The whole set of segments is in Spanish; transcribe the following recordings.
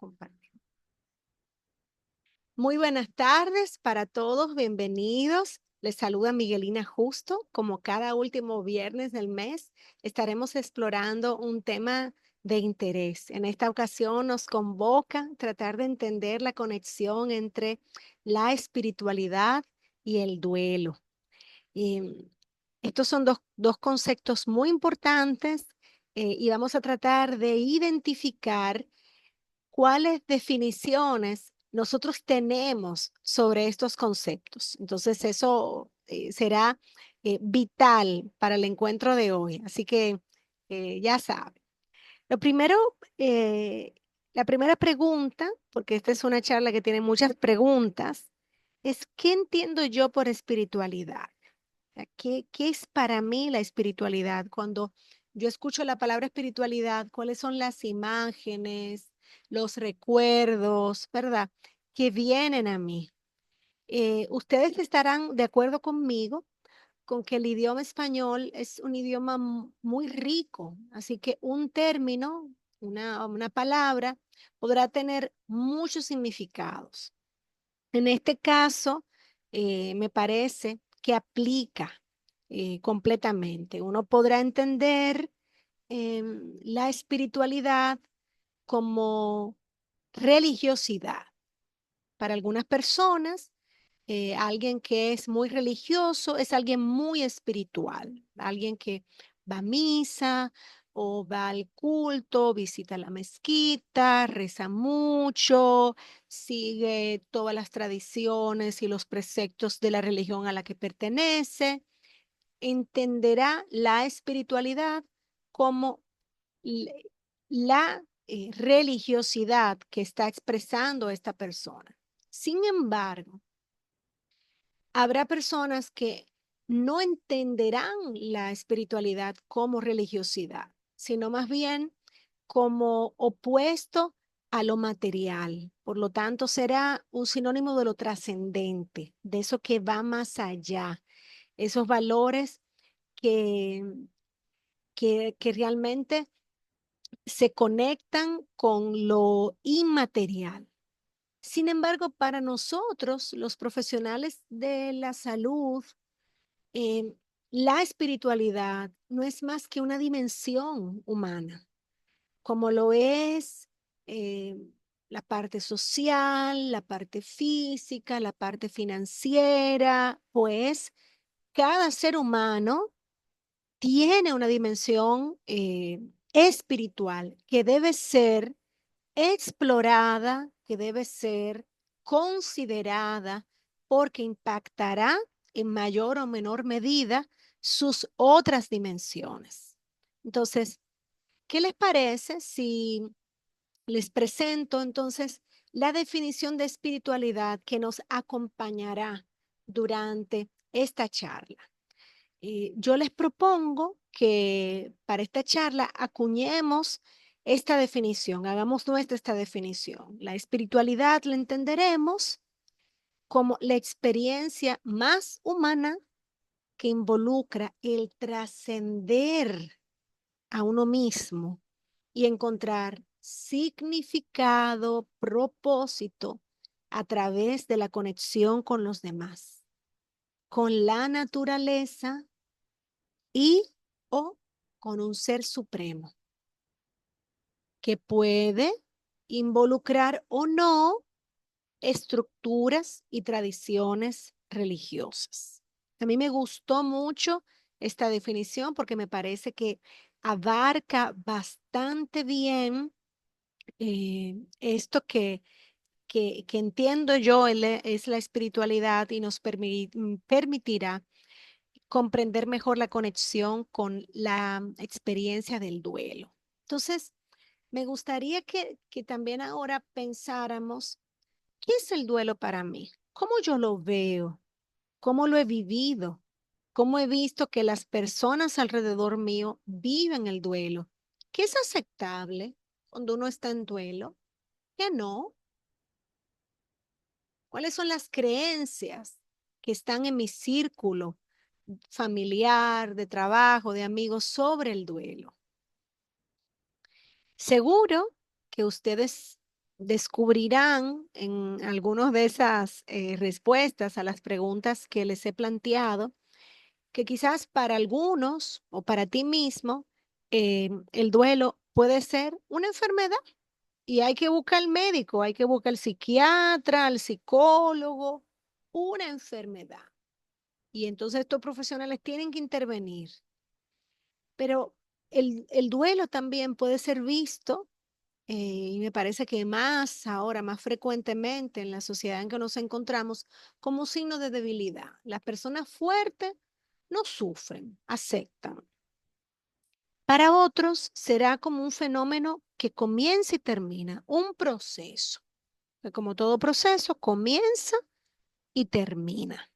compartir. Muy buenas tardes para todos, bienvenidos. Les saluda Miguelina Justo. Como cada último viernes del mes, estaremos explorando un tema de interés. En esta ocasión nos convoca tratar de entender la conexión entre la espiritualidad y el duelo. Y estos son dos conceptos muy importantes y vamos a tratar de identificar cuáles definiciones nosotros tenemos sobre estos conceptos. Entonces, eso será vital para el encuentro de hoy. Así que ya saben. Lo primero, eh, la primera pregunta, porque esta es una charla que tiene muchas preguntas, es ¿qué entiendo yo por espiritualidad? Sea, ¿qué es para mí la espiritualidad? Cuando yo escucho la palabra espiritualidad, ¿cuáles son las imágenes, los recuerdos, verdad? Que vienen a mí. Ustedes estarán de acuerdo conmigo con que el idioma español es un idioma muy rico, así que un término, una palabra, podrá tener muchos significados. En este caso, me parece que aplica completamente. Uno podrá entender la espiritualidad como religiosidad. Para algunas personas, alguien que es muy religioso es alguien muy espiritual, alguien que va a misa o va al culto, visita la mezquita, reza mucho, sigue todas las tradiciones y los preceptos de la religión a la que pertenece, entenderá la espiritualidad como le- la religiosidad que está expresando esta persona. Sin embargo, habrá personas que no entenderán la espiritualidad como religiosidad, sino más bien como opuesto a lo material. Por lo tanto, será un sinónimo de lo trascendente, de eso que va más allá, esos valores que, que realmente se conectan con lo inmaterial. Sin embargo, para nosotros, los profesionales de la salud, eh, la espiritualidad no es más que una dimensión humana, como lo es eh, la parte social, la parte física, la parte financiera, pues cada ser humano tiene una dimensión espiritual que debe ser explorada, que debe ser considerada porque impactará en mayor o menor medida sus otras dimensiones. Entonces, ¿qué les parece si les presento entonces la definición de espiritualidad que nos acompañará durante esta charla? Yo les propongo que para esta charla acuñemos esta definición, hagamos nuestra esta definición. La espiritualidad la entenderemos como la experiencia más humana que involucra el trascender a uno mismo y encontrar significado, propósito a través de la conexión con los demás, con la naturaleza y o con un ser supremo que puede involucrar o no estructuras y tradiciones religiosas. A mí me gustó mucho esta definición porque me parece que abarca bastante bien esto que entiendo yo es la espiritualidad y nos permitirá comprender mejor la conexión con la experiencia del duelo. Entonces, me gustaría que también ahora pensáramos, ¿qué es el duelo para mí? ¿Cómo yo lo veo? ¿Cómo lo he vivido? ¿Cómo he visto que las personas alrededor mío viven el duelo? ¿Qué es aceptable cuando uno está en duelo? ¿Qué no? ¿Cuáles son las creencias que están en mi círculo familiar, de trabajo, de amigos sobre el duelo? Seguro que ustedes descubrirán en algunas de esas respuestas a las preguntas que les he planteado que quizás para algunos o para ti mismo el duelo puede ser una enfermedad y hay que buscar al médico, hay que buscar al psiquiatra, al psicólogo, una enfermedad. Y entonces estos profesionales tienen que intervenir. Pero el duelo también puede ser visto, y me parece que más ahora, más frecuentemente en la sociedad en que nos encontramos, como un signo de debilidad. Las personas fuertes no sufren, aceptan. Para otros será como un fenómeno que comienza y termina, un proceso, que como todo proceso comienza y termina.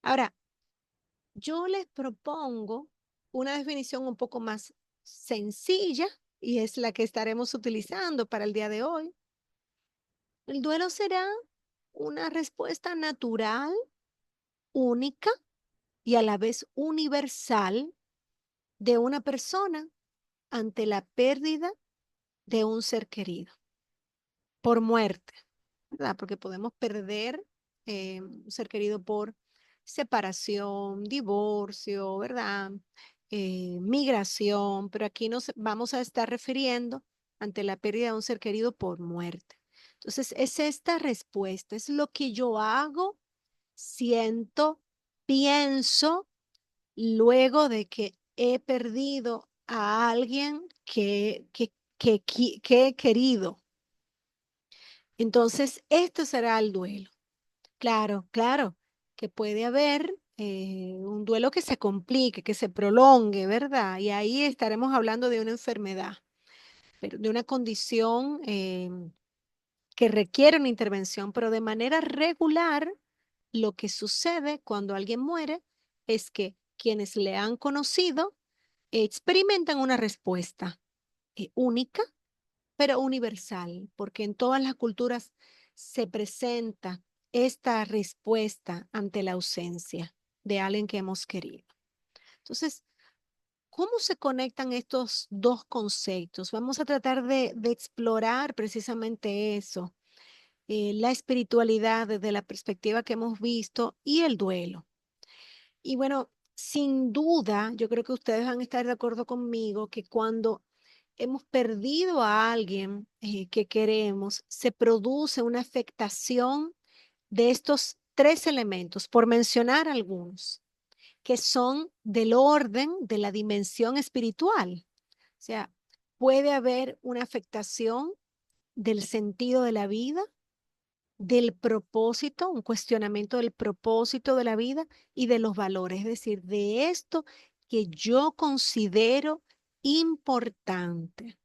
Ahora, yo les propongo una definición un poco más sencilla y es la que estaremos utilizando para el día de hoy. El duelo será una respuesta natural, única y a la vez universal de una persona ante la pérdida de un ser querido por muerte, ¿verdad? Porque podemos perder un ser querido por separación, divorcio, ¿verdad? Migración, pero aquí nos vamos a estar refiriendo ante la pérdida de un ser querido por muerte. Entonces, es esta respuesta, es lo que yo hago, siento, pienso luego de que he perdido a alguien que he querido. Entonces, esto será el duelo. Claro, claro, que puede haber un duelo que se complique, que se prolongue, ¿verdad? Y ahí estaremos hablando de una enfermedad, pero de una condición que requiere una intervención, pero de manera regular, lo que sucede cuando alguien muere es que quienes le han conocido experimentan una respuesta única pero universal, porque en todas las culturas se presenta esta respuesta ante la ausencia de alguien que hemos querido. Entonces, ¿cómo se conectan estos dos conceptos? Vamos a tratar de explorar precisamente eso, la espiritualidad desde la perspectiva que hemos visto y el duelo. Y bueno, sin duda, yo creo que ustedes van a estar de acuerdo conmigo que cuando hemos perdido a alguien que queremos, se produce una afectación de estos tres elementos, por mencionar algunos, que son del orden de la dimensión espiritual. O sea, puede haber una afectación del sentido de la vida, del propósito, un cuestionamiento del propósito de la vida y de los valores, es decir, de esto que yo considero importante.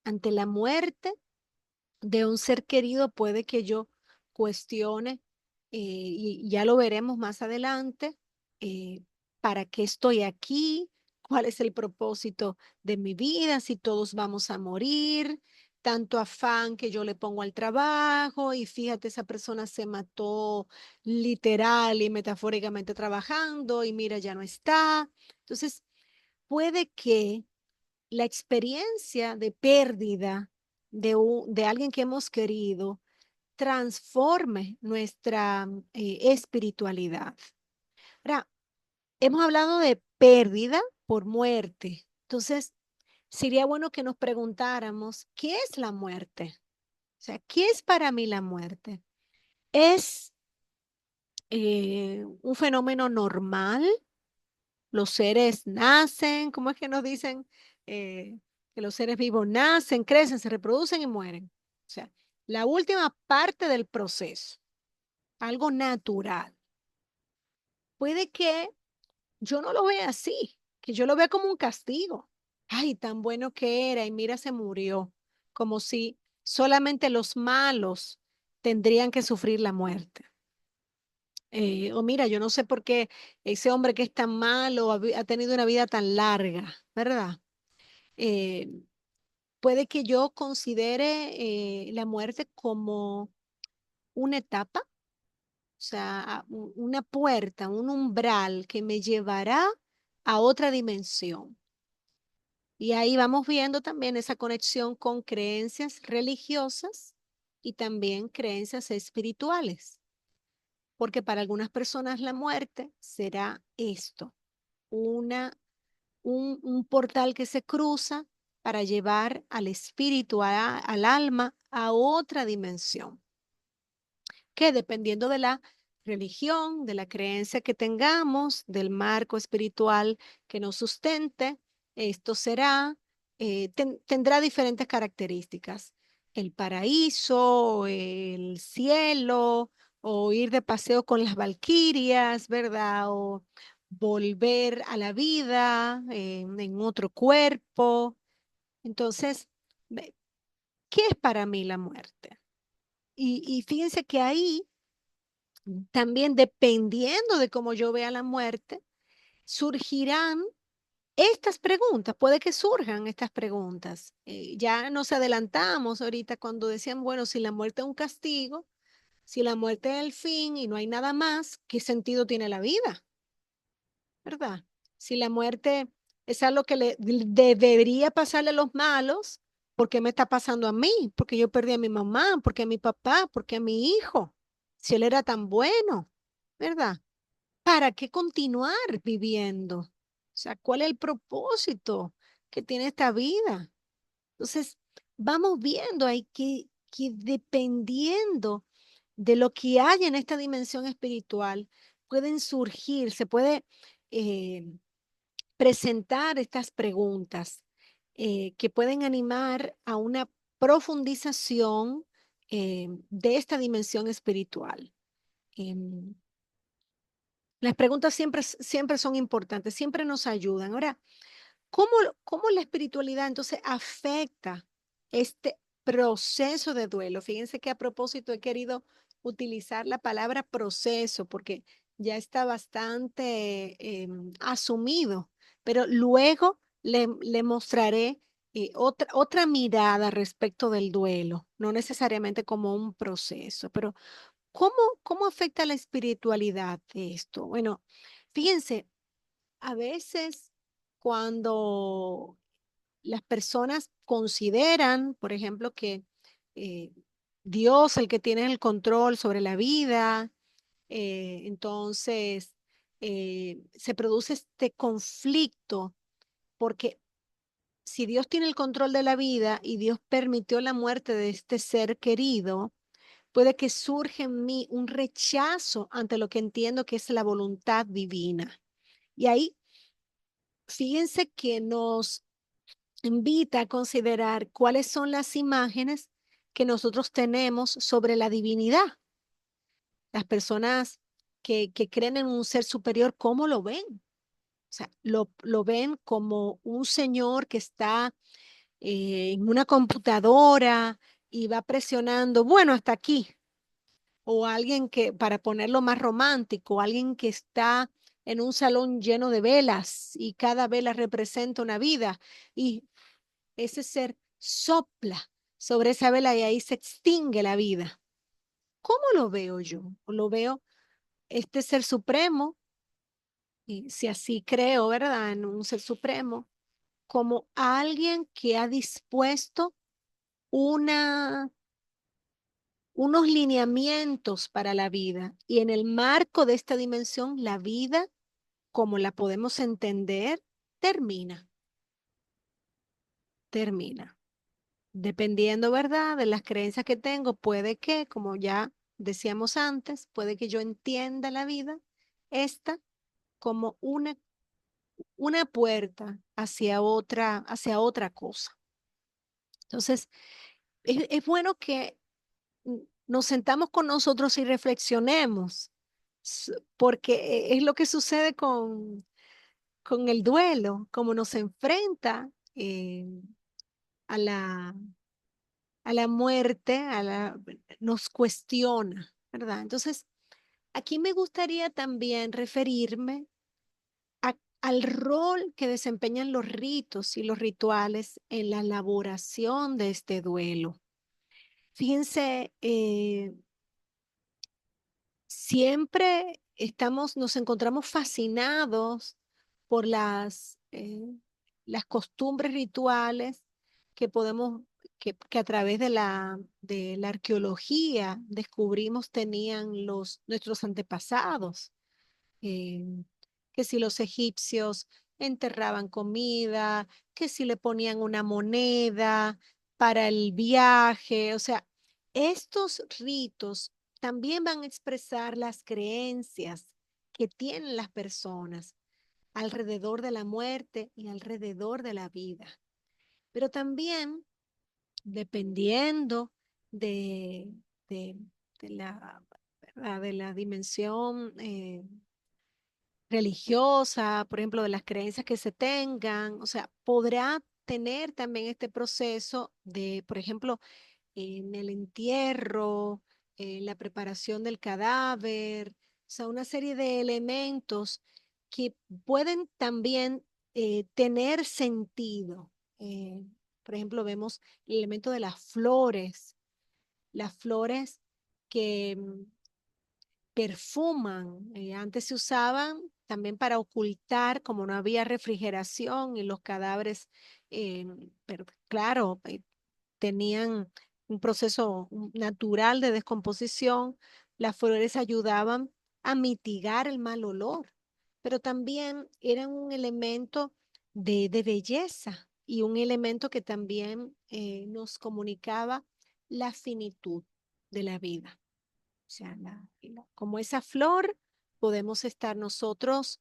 Ante la muerte de un ser querido puede que yo cuestione, y ya lo veremos más adelante, eh, ¿para qué estoy aquí? ¿Cuál es el propósito de mi vida? Si todos vamos a morir, tanto afán que yo le pongo al trabajo y fíjate, esa persona se mató literal y metafóricamente trabajando y mira, ya no está. Entonces, puede que la experiencia de pérdida de alguien que hemos querido transforme nuestra espiritualidad. Ahora, hemos hablado de pérdida por muerte. Entonces, sería bueno que nos preguntáramos, ¿qué es la muerte? O sea, ¿qué es para mí la muerte? ¿Es un fenómeno normal? Los seres nacen, ¿cómo es que nos dicen? Que los seres vivos nacen, crecen, se reproducen y mueren. O sea, la última parte del proceso, algo natural. Puede que yo no lo vea así, que yo lo vea como un castigo. Ay, tan bueno que era y mira, se murió, como si solamente los malos tendrían que sufrir la muerte. O mira, yo no sé por qué ese hombre que es tan malo ha tenido una vida tan larga, ¿verdad? Eh, puede que yo considere la muerte como una etapa, o sea, una puerta, un umbral que me llevará a otra dimensión. Y ahí vamos viendo también esa conexión con creencias religiosas y también creencias espirituales, porque para algunas personas la muerte será esto, una, un portal que se cruza para llevar al espíritu, al alma, a otra dimensión, que dependiendo de la religión, de la creencia que tengamos, del marco espiritual que nos sustente, esto será, tendrá diferentes características. El paraíso, el cielo, o ir de paseo con las valquirias, ¿verdad? O volver a la vida en otro cuerpo. Entonces, ¿qué es para mí la muerte? Y fíjense que ahí también, dependiendo de cómo yo vea la muerte, surgirán estas preguntas, puede que surjan estas preguntas. Ya nos adelantamos ahorita cuando decían, bueno, si la muerte es un castigo, si la muerte es el fin y no hay nada más, ¿qué sentido tiene la vida? ¿Verdad? Si la muerte es algo que debería pasarle a los malos, ¿por qué me está pasando a mí? Porque yo perdí a mi mamá, porque a mi papá, porque a mi hijo, si él era tan bueno, ¿verdad? ¿Para qué continuar viviendo? O sea, ¿cuál es el propósito que tiene esta vida? Entonces, vamos viendo ahí que dependiendo de lo que hay en esta dimensión espiritual, pueden surgir, se puede eh, presentar estas preguntas que pueden animar a una profundización de esta dimensión espiritual. Em, las preguntas siempre son importantes, siempre nos ayudan. Ahora, ¿cómo, cómo la espiritualidad entonces afecta este proceso de duelo? Fíjense que a propósito he querido utilizar la palabra proceso porque ya está bastante asumido, pero luego le mostraré otra mirada respecto del duelo, no necesariamente como un proceso, pero ¿cómo, cómo afecta la espiritualidad de esto? Bueno, fíjense, a veces cuando las personas consideran, por ejemplo, que eh, Dios el que tiene el control sobre la vida, entonces se produce este conflicto porque si Dios tiene el control de la vida y Dios permitió la muerte de este ser querido, puede que surja en mí un rechazo ante lo que entiendo que es la voluntad divina. Y ahí, fíjense que nos invita a considerar cuáles son las imágenes que nosotros tenemos sobre la divinidad. Las personas que creen en un ser superior, ¿cómo lo ven? O sea, lo ven como un señor que está en una computadora y va presionando, bueno, hasta aquí. O alguien que, para ponerlo más romántico, alguien que está en un salón lleno de velas y cada vela representa una vida y ese ser sopla sobre esa vela y ahí se extingue la vida. ¿Cómo lo veo yo? Lo veo este ser supremo, y si así creo, ¿verdad? En un ser supremo, como alguien que ha dispuesto una, unos lineamientos para la vida y en el marco de esta dimensión, la vida, como la podemos entender, termina, termina. Dependiendo, ¿verdad?, de las creencias que tengo, puede que, como ya decíamos antes, puede que yo entienda la vida, esta, como una puerta hacia otra cosa. Entonces, es bueno que nos sentamos con nosotros y reflexionemos, porque es lo que sucede con el duelo, como nos enfrenta a a la muerte, nos cuestiona, ¿verdad? Entonces, aquí me gustaría también referirme al rol que desempeñan los ritos y los rituales en la elaboración de este duelo. Fíjense, siempre nos encontramos fascinados por las costumbres rituales que podemos que a través de la arqueología descubrimos tenían nuestros antepasados, eh, que si los egipcios enterraban comida, que si le ponían una moneda para el viaje, o sea, estos ritos también van a expresar las creencias que tienen las personas alrededor de la muerte y alrededor de la vida. Pero también, dependiendo de, de, de la, ¿verdad? De la dimensión religiosa, por ejemplo, de las creencias que se tengan, o sea, podrá tener también este proceso de, por ejemplo, en el entierro, la preparación del cadáver, o sea, una serie de elementos que pueden también tener sentido. Eh, por ejemplo, vemos el elemento de las flores que perfuman. Antes se usaban también para ocultar, como no había refrigeración y los cadáveres, pero claro, tenían un proceso natural de descomposición. Las flores ayudaban a mitigar el mal olor, pero también eran un elemento de belleza y un elemento que también nos comunicaba la finitud de la vida. O sea, como esa flor, podemos estar nosotros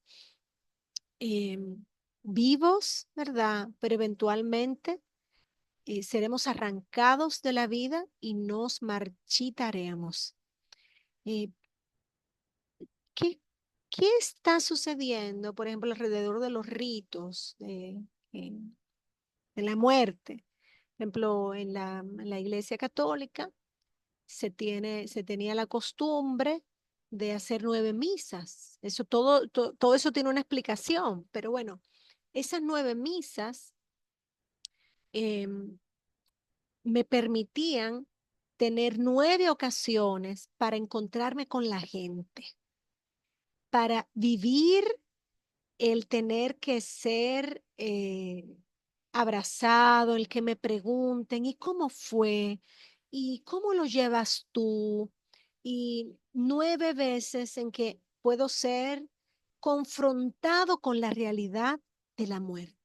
vivos, ¿verdad? Pero eventualmente seremos arrancados de la vida y nos marchitaremos. Eh, ¿qué, qué está sucediendo, por ejemplo, alrededor de los ritos eh, de la muerte? Por ejemplo, en la Iglesia Católica se tenía la costumbre de hacer 9 misas. Eso todo eso tiene una explicación, pero bueno, esas 9 misas em, me permitían tener 9 ocasiones para encontrarme con la gente, para vivir el tener que ser abrazado, el que me pregunten, ¿y cómo fue? ¿Y cómo lo llevas tú? Y 9 veces en que puedo ser confrontado con la realidad de la muerte.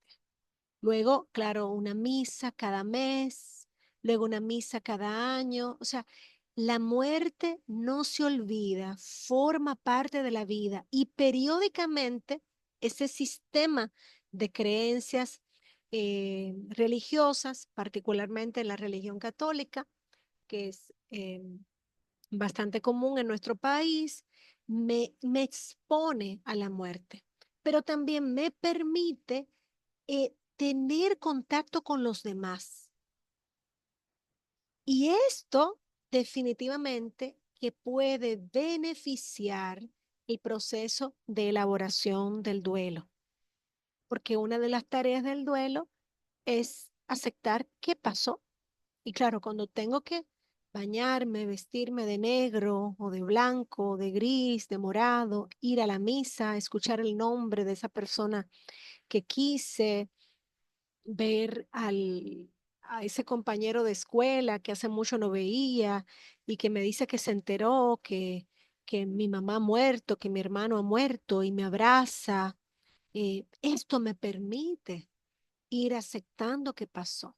Luego, claro, una misa cada mes, luego una misa cada año. O sea, la muerte no se olvida, forma parte de la vida y periódicamente ese sistema de creencias religiosas, particularmente en la religión católica, que es bastante común en nuestro país, me expone a la muerte, pero también me permite tener contacto con los demás. Y esto definitivamente que puede beneficiar el proceso de elaboración del duelo, porque una de las tareas del duelo es aceptar qué pasó. Y claro, cuando tengo que bañarme, vestirme de negro o de blanco, de gris, de morado, ir a la misa, escuchar el nombre de esa persona que quise, ver a ese compañero de escuela que hace mucho no veía y que me dice que se enteró que mi mamá ha muerto, que mi hermano ha muerto y me abraza. Esto me permite ir aceptando que pasó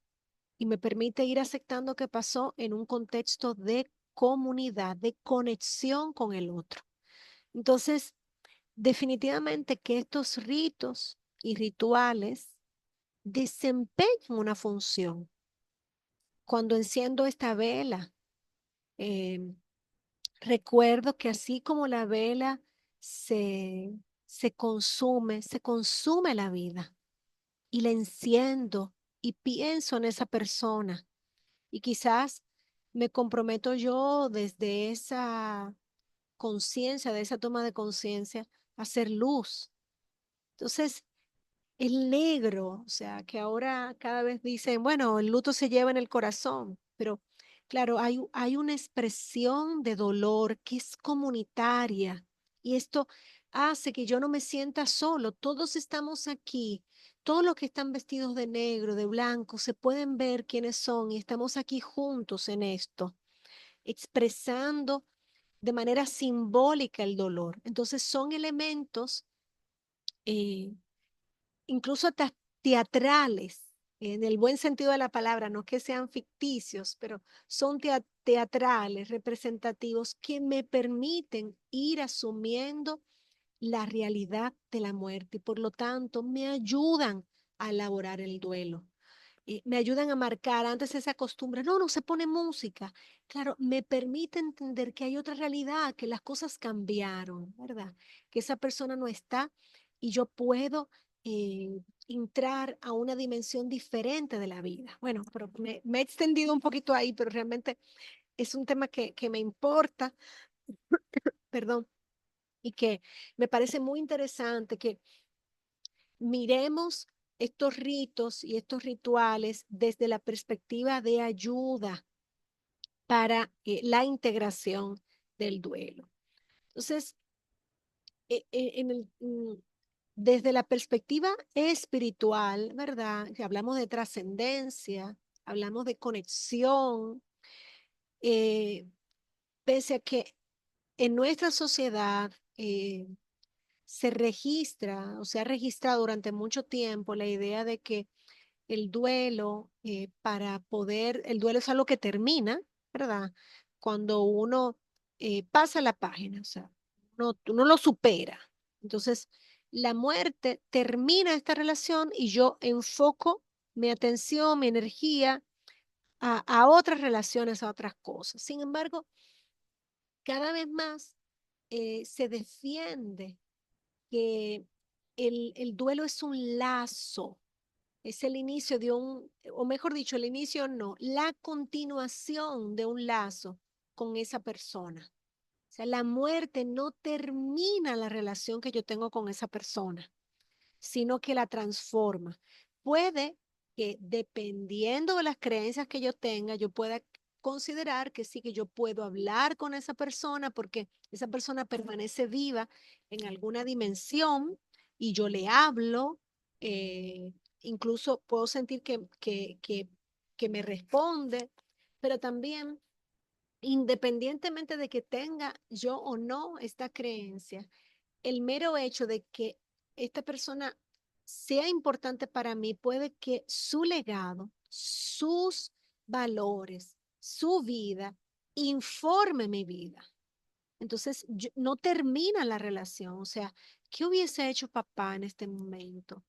y me permite ir aceptando que pasó en un contexto de comunidad, de conexión con el otro. Entonces, definitivamente que estos ritos y rituales desempeñan una función. Cuando enciendo esta vela, eh, recuerdo que así como la vela se, se consume la vida y la enciendo y pienso en esa persona y quizás me comprometo yo desde esa conciencia, de esa toma de conciencia, a hacer luz. Entonces, el negro, o sea, que ahora cada vez dicen, bueno, el luto se lleva en el corazón, pero claro, hay una expresión de dolor que es comunitaria y esto hace que yo no me sienta solo. Todos estamos aquí todos los que están vestidos de negro, de blanco, se pueden ver quiénes son y estamos aquí juntos en esto, expresando de manera simbólica el dolor. Entonces son elementos eh, incluso teatrales, en el buen sentido de la palabra, no que sean ficticios, pero son teatrales, representativos, que me permiten ir asumiendo la realidad de la muerte y por lo tanto me ayudan a elaborar el duelo. Me ayudan a marcar antes esa costumbre. No, no se pone música. Claro, me permite entender que hay otra realidad, que las cosas cambiaron, ¿verdad? Que esa persona no está y yo puedo entrar a una dimensión diferente de la vida. Bueno, pero me he extendido un poquito ahí, pero realmente es un tema que me importa, perdón, y que me parece muy interesante que miremos estos ritos y estos rituales desde la perspectiva de ayuda para la integración del duelo. Entonces, desde la perspectiva espiritual, ¿verdad? Que hablamos de trascendencia, hablamos de conexión, eh, pese a que en nuestra sociedad se registra o se ha registrado durante mucho tiempo la idea de que el duelo, el duelo es algo que termina, ¿verdad? Cuando uno pasa la página, o sea, uno lo supera. Entonces, la muerte termina esta relación y yo enfoco mi atención, mi energía a otras relaciones, a otras cosas. Sin embargo, cada vez más se defiende que el duelo es un lazo, es el inicio de o mejor dicho, el inicio no, la continuación de un lazo con esa persona. O sea, la muerte no termina la relación que yo tengo con esa persona, sino que la transforma. Puede que dependiendo de las creencias que yo tenga, yo pueda considerar que sí, que yo puedo hablar con esa persona porque esa persona permanece viva en alguna dimensión y yo le hablo, incluso puedo sentir que me responde, pero también independientemente de que tenga yo o no esta creencia, el mero hecho de que esta persona sea importante para mí puede que su legado, sus valores, su vida, informe mi vida. Entonces, no termina la relación. O sea, ¿qué hubiese hecho papá en este momento?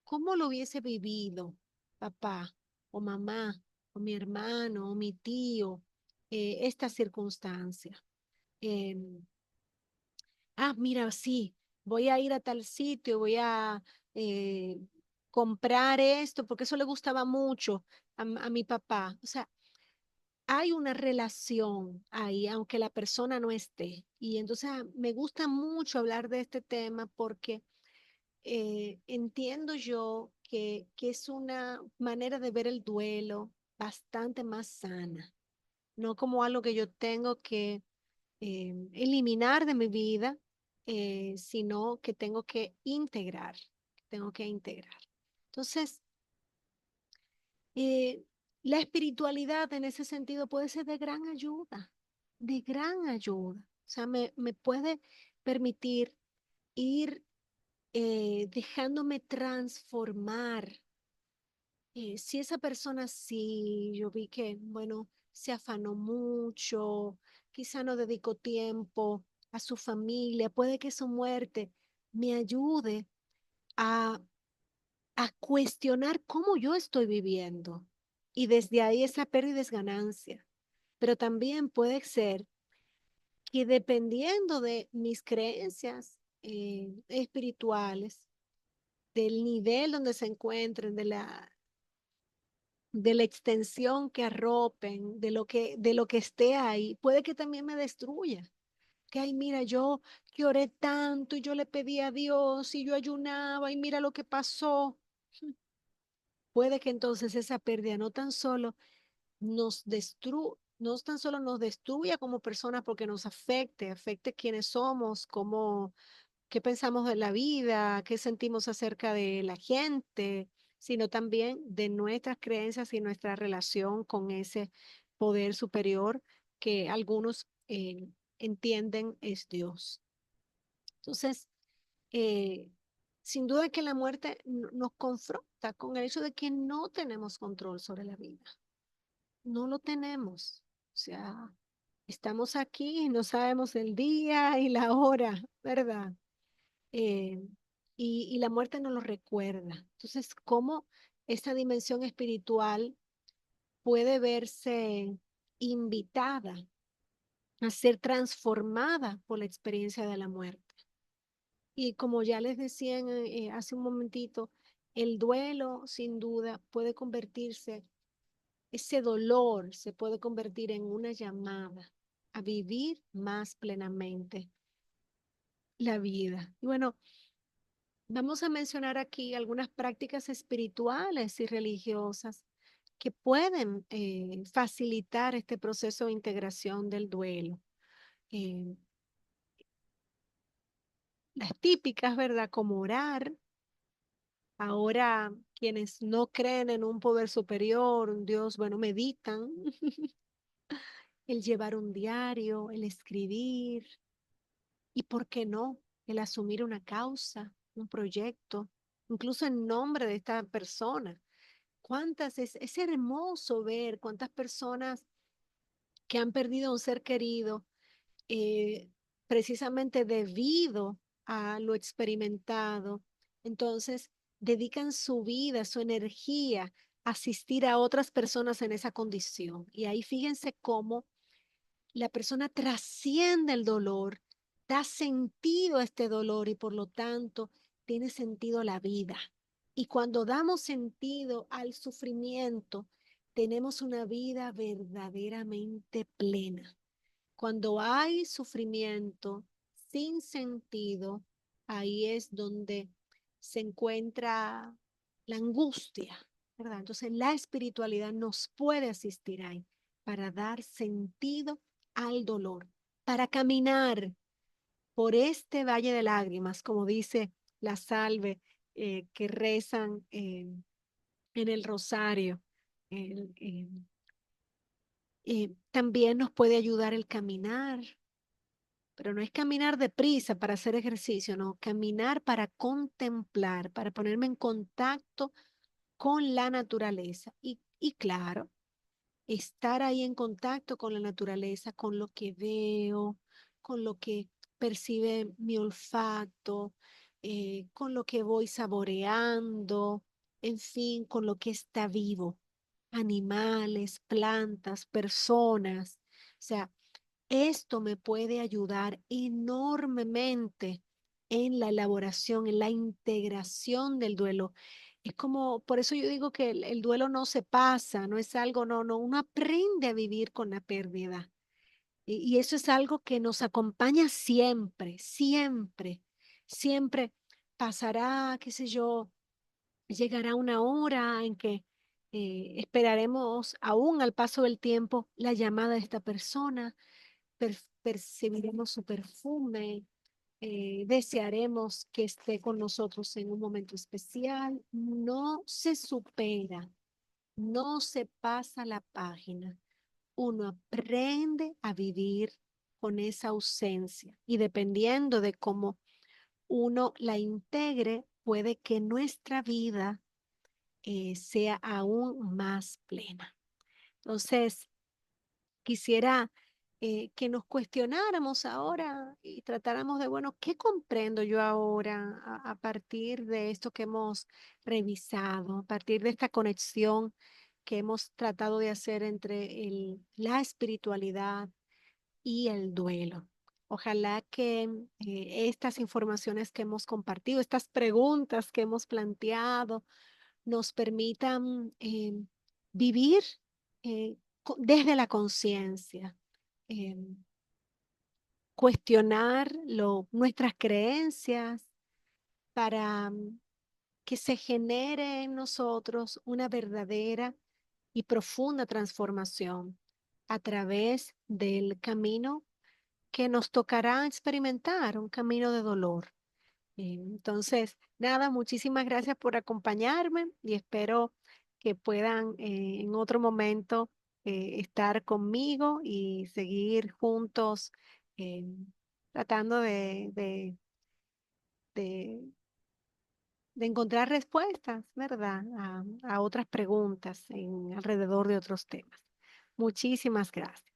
¿Cómo lo hubiese vivido papá o mamá o mi hermano o mi tío esta circunstancia? Em, Mira, sí, voy a ir a tal sitio, voy a eh, comprar esto, porque eso le gustaba mucho a mi papá. O sea, hay una relación ahí, aunque la persona no esté. Y entonces me gusta mucho hablar de este tema porque entiendo yo que es una manera de ver el duelo bastante más sana, no como algo que yo tengo que eliminar de mi vida, sino que tengo que integrar, tengo que integrar. Entonces, eh, la espiritualidad en ese sentido puede ser de gran ayuda, de gran ayuda. O sea, me puede permitir ir dejándome transformar. Si esa persona sí, yo vi que, bueno, se afanó mucho, quizá no dedicó tiempo a su familia, puede que su muerte me ayude a, a cuestionar cómo yo estoy viviendo. Y desde ahí esa pérdida es ganancia. Pero también puede ser que dependiendo de mis creencias espirituales, del nivel donde se encuentren, de la extensión que arropen, de lo que esté ahí, puede que también me destruya. Que, ay, mira, yo que oré tanto y yo le pedí a Dios y yo ayunaba y mira lo que pasó. Puede que entonces esa pérdida no tan solo nos destruya como personas porque nos afecte, afecte quiénes somos, qué pensamos de la vida, qué sentimos acerca de la gente, sino también de nuestras creencias y nuestra relación con ese poder superior que algunos entienden es Dios. Entonces, eh, sin duda que la muerte nos confronta con el hecho de que no tenemos control sobre la vida. No lo tenemos. O sea, estamos aquí y no sabemos el día y la hora, ¿verdad? Eh, y la muerte nos lo recuerda. Entonces, ¿cómo esta dimensión espiritual puede verse invitada a ser transformada por la experiencia de la muerte? Y como ya les decía hace un momentito, el duelo sin duda puede convertirse, ese dolor se puede convertir en una llamada a vivir más plenamente la vida. Y bueno, vamos a mencionar aquí algunas prácticas espirituales y religiosas que pueden facilitar este proceso de integración del duelo. Eh, las típicas, ¿verdad? Como orar. Ahora, quienes no creen en un poder superior, un Dios, bueno, meditan. El llevar un diario, el escribir y, ¿por qué no? El asumir una causa, un proyecto, incluso en nombre de esta persona. Es hermoso ver cuántas personas que han perdido un ser querido eh, precisamente debido a lo experimentado. Entonces, dedican su vida, su energía a asistir a otras personas en esa condición. Y ahí fíjense cómo la persona trasciende el dolor, da sentido a este dolor y por lo tanto tiene sentido la vida. Y cuando damos sentido al sufrimiento, tenemos una vida verdaderamente plena. Cuando hay sufrimiento sin sentido, ahí es donde se encuentra la angustia, ¿verdad? Entonces la espiritualidad nos puede asistir ahí para dar sentido al dolor, para caminar por este valle de lágrimas, como dice la salve que rezan en el rosario. El- eh, También nos puede ayudar el caminar, pero no es caminar deprisa para hacer ejercicio, no, caminar para contemplar, para ponerme en contacto con la naturaleza. Y claro, estar ahí en contacto con la naturaleza, con lo que veo, con lo que percibe mi olfato, con lo que voy saboreando, en fin, con lo que está vivo, animales, plantas, personas. O sea, esto me puede ayudar enormemente en la elaboración, en la integración del duelo. Es como, por eso yo digo que el duelo no se pasa, no es algo, no, uno aprende a vivir con la pérdida. Y eso es algo que nos acompaña siempre, siempre, siempre pasará, qué sé yo, llegará una hora en que esperaremos aún al paso del tiempo la llamada de esta persona, percibiremos su perfume, desearemos que esté con nosotros en un momento especial. No se supera, no se pasa la página. Uno aprende a vivir con esa ausencia y dependiendo de cómo uno la integre, puede que nuestra vida sea aún más plena. Entonces, quisiera que nos cuestionáramos ahora y tratáramos de, bueno, ¿qué comprendo yo ahora a partir de esto que hemos revisado, a partir de esta conexión que hemos tratado de hacer entre la espiritualidad y el duelo? Ojalá que estas informaciones que hemos compartido, estas preguntas que hemos planteado, nos permitan vivir desde la conciencia, eh, cuestionar nuestras creencias para que se genere en nosotros una verdadera y profunda transformación a través del camino que nos tocará experimentar, un camino de dolor. Entonces, nada, muchísimas gracias por acompañarme y espero que puedan en otro momento estar conmigo y seguir juntos eh, tratando de- de encontrar respuestas, ¿verdad? A otras preguntas alrededor de otros temas. Muchísimas gracias.